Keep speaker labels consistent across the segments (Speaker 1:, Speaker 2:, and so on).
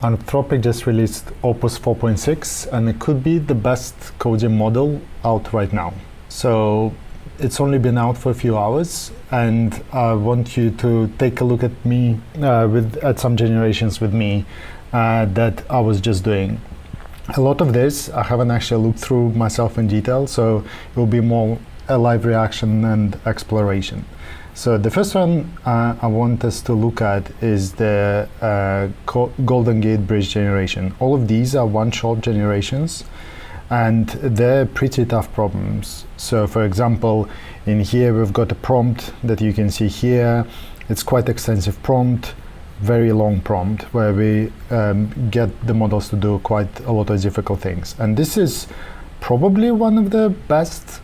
Speaker 1: Anthropic just released Opus 4.6, and it could be the best coding model out right now. So it's only been out for a few hours, and I want you to take a look at me at some generations with me that I was just doing. A lot of this I haven't actually looked through myself in detail, so it will be more a live reaction and exploration. So the first one I want us to look at is the Golden Gate Bridge generation. All of these are one-shot generations, and they're pretty tough problems. So for example, in here we've got a prompt that you can see here. It's quite extensive prompt, very long prompt, where we get the models to do quite a lot of difficult things. And this is probably one of the best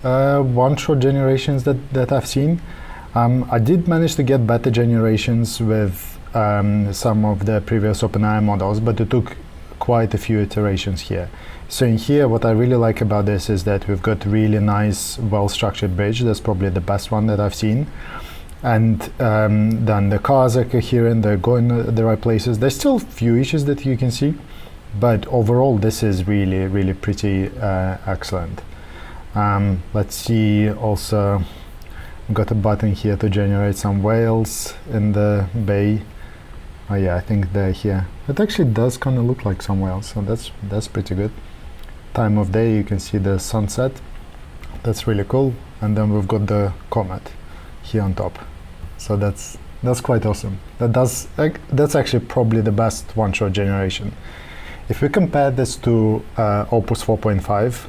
Speaker 1: one-shot generations that I've seen. I did manage to get better generations with some of the previous OpenAI models, but it took quite a few iterations here. So in here, what I really like about this is that we've got really nice, well-structured bridge. That's probably the best one that I've seen. And then the cars are coherent, they're going the right places. There's still a few issues that you can see, but overall, this is really, really pretty excellent. Let's see also, we've got a button here to generate some whales in the bay. Oh yeah, I think they're here. It actually does kind of look like some whales, so that's pretty good. Time of day, you can see the sunset. That's really cool. And then we've got the comet here on top. So that's quite awesome. That's actually probably the best one-shot generation. If we compare this to Opus 4.5,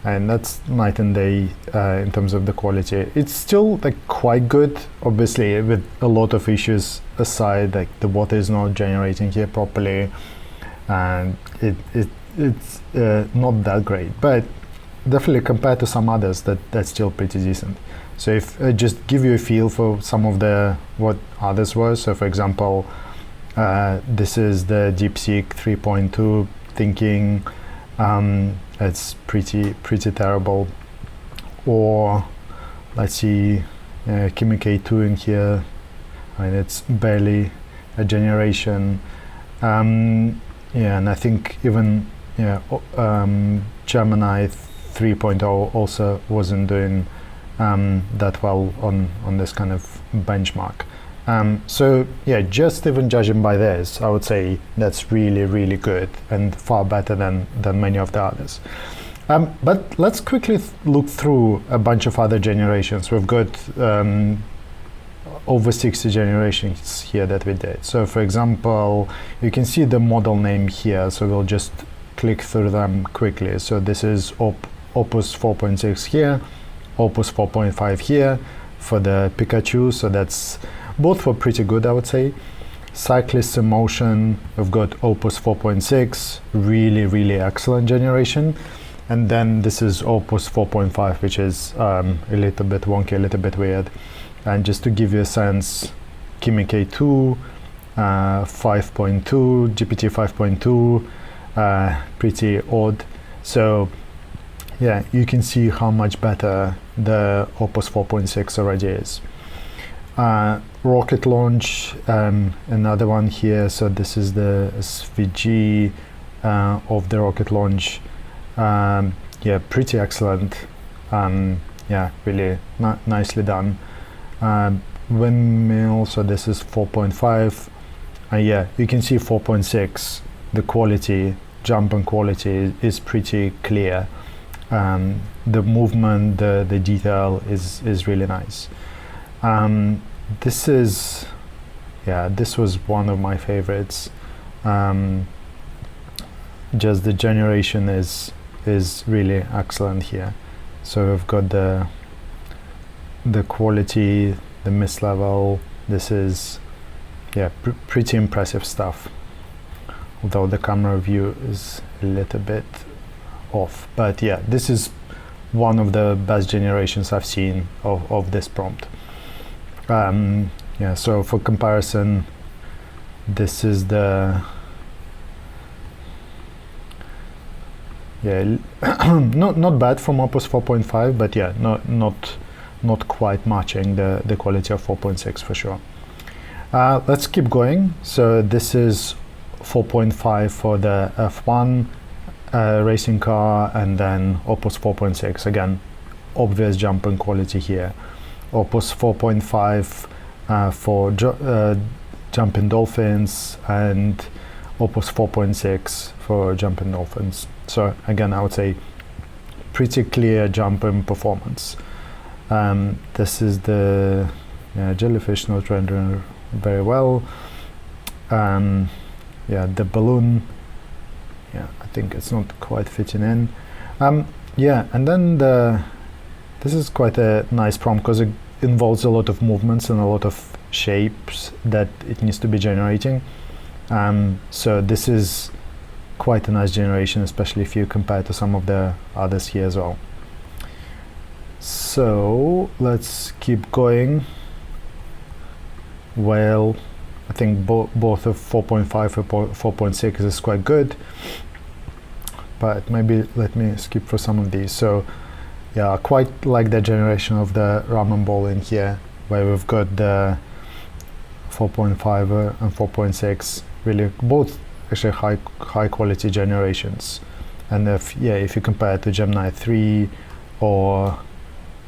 Speaker 1: and that's night and day in terms of the quality. It's still quite good, obviously, with a lot of issues aside, like the water is not generating here properly, and it's not that great, but definitely compared to some others, that's still pretty decent. So if I just give you a feel for some of what others were, so for example, this is the DeepSeek 3.2 thinking. It's pretty terrible. Or let's see, Kimi K2 in here. I mean, it's barely a generation. Yeah, and I think even Gemini 3.0 also wasn't doing that well on this kind of benchmark. So yeah, just even judging by this, I would say that's really, really good and far better than many of the others. But let's quickly look through a bunch of other generations. We've got over 60 generations here that we did. So for example, you can see the model name here, so we'll just click through them quickly. So this is Opus 4.6 here, Opus 4.5 here for the Pikachu, so that's both were pretty good, I would say. Cyclists in Motion, we've got Opus 4.6, really, really excellent generation. And then this is Opus 4.5, which is a little bit wonky, a little bit weird. And just to give you a sense, Kimi K2, 5.2, GPT 5.2, pretty odd. So yeah, you can see how much better the Opus 4.6 already is. Rocket launch, another one here. So this is the SVG of the rocket launch. Yeah, pretty excellent. Yeah, really nicely done. Windmill, so this is 4.5. Yeah, you can see 4.6. The quality, jump in quality is pretty clear. The movement, the detail is really nice. This was one of my favorites. Just the generation is really excellent here. So we've got the quality, the mist level. This is pretty impressive stuff. Although the camera view is a little bit off, but yeah, this is one of the best generations I've seen of this prompt. Yeah, so for comparison, this is the not bad from Opus 4.5, but yeah, not quite matching the quality of 4.6 for sure. Let's keep going. So this is 4.5 for the F1 racing car, and then Opus 4.6. Again, obvious jump in quality here. Opus 4.5 for jumping dolphins, and Opus 4.6 for jumping dolphins. So again, I would say pretty clear jump in performance. This is the jellyfish not rendering very well. The balloon, I think it's not quite fitting in. And then this is quite a nice prompt because it involves a lot of movements and a lot of shapes that it needs to be generating. So this is quite a nice generation, especially if you compare to some of the others here as well. So let's keep going. Well, I think both of 4.5 and 4.6 is quite good, but maybe let me skip for some of these. So I quite like the generation of the ramen ball in here, where we've got the 4.5 and 4.6, really both actually high quality generations. And if you compare it to Gemini 3 or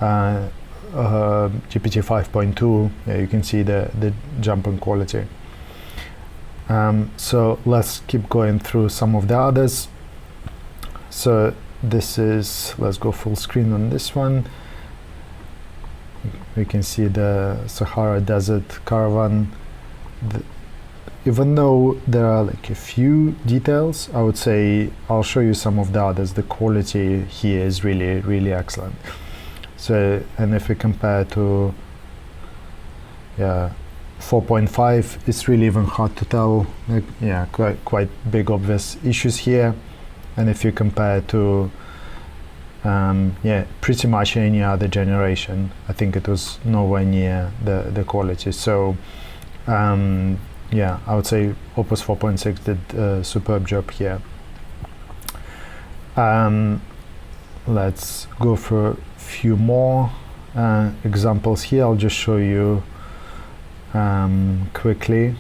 Speaker 1: GPT 5.2, you can see the jump in quality. So let's keep going through some of the others. So this is, let's go full screen on this one. We can see the Sahara Desert caravan. Even though there are like a few details, I would say I'll show you some of the others. The quality here is really, really excellent. So, and if we compare to 4.5, it's really even hard to tell. Quite big obvious issues here. And if you compare to pretty much any other generation, I think it was nowhere near the quality. So I would say Opus 4.6 did a superb job here. Let's go for a few more examples here. I'll just show you quickly.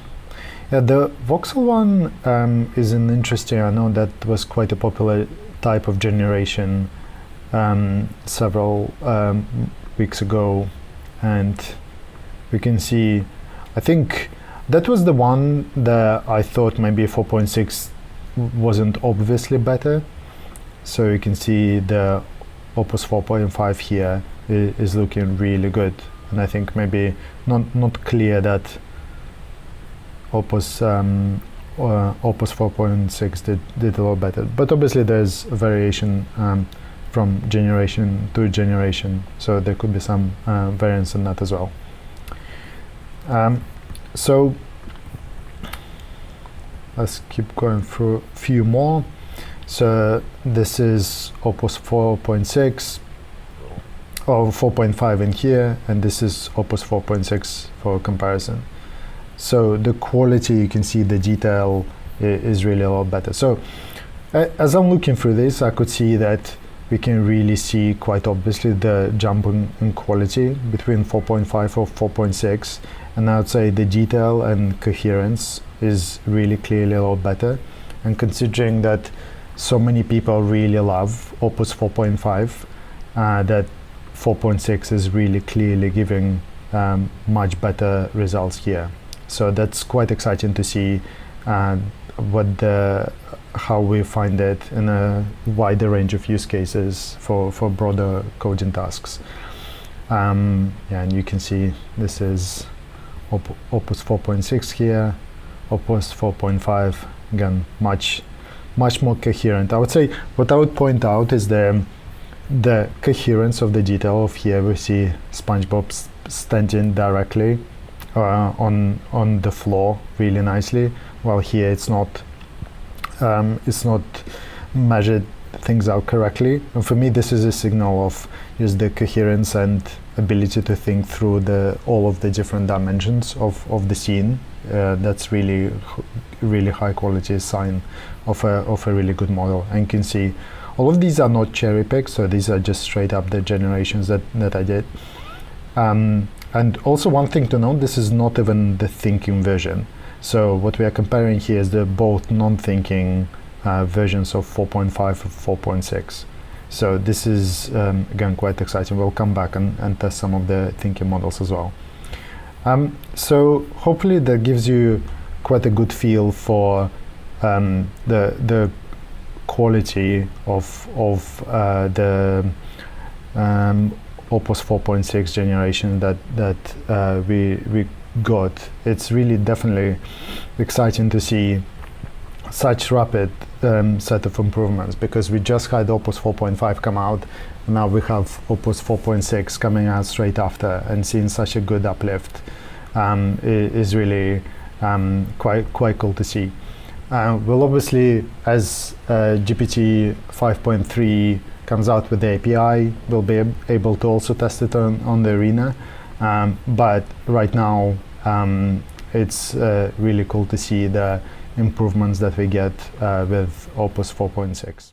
Speaker 1: The voxel one is an interesting. I know that was quite a popular type of generation several weeks ago, and we can see, I think that was the one that I thought maybe 4.6 wasn't obviously better. So you can see the Opus 4.5 here is looking really good, and I think maybe not clear that Opus 4.6 did a lot better, but obviously there's a variation from generation to generation, so there could be some variance in that as well. So let's keep going through a few more. So this is Opus 4.6 or 4.5 in here, and this is Opus 4.6 for comparison. So the quality, you can see the detail is really a lot better. So as I'm looking through this, I could see that we can really see quite obviously the jump in quality between 4.5 or 4.6, and I would say the detail and coherence is really clearly a lot better. And considering that so many people really love Opus 4.5, that 4.6 is really clearly giving much better results here. So that's quite exciting to see how we find it in a wider range of use cases for broader coding tasks. And you can see this is Opus 4.6 here, Opus 4.5, again, much more coherent. I would say what I would point out is the coherence of the detail of here. We see SpongeBob standing directly on the floor really nicely, while here it's not measured things out correctly. And for me, this is a signal of just the coherence and ability to think through all of the different dimensions of the scene. That's really high quality sign of a really good model. And you can see all of these are not cherry picked, so these are just straight up the generations that I did. And also one thing to note, this is not even the thinking version. So what we are comparing here is the both non-thinking versions of 4.5 and 4.6. So this is, again, quite exciting. We'll come back and test some of the thinking models as well. So hopefully that gives you quite a good feel for the quality of the Opus 4.6 generation that we got. It's really definitely exciting to see such rapid set of improvements, because we just had Opus 4.5 come out, and now we have Opus 4.6 coming out straight after, and seeing such a good uplift is really quite cool to see. We'll obviously, as GPT 5.3 comes out with the API, we'll be able to also test it on the Arena. But right now, it's really cool to see the improvements that we get with Opus 4.6.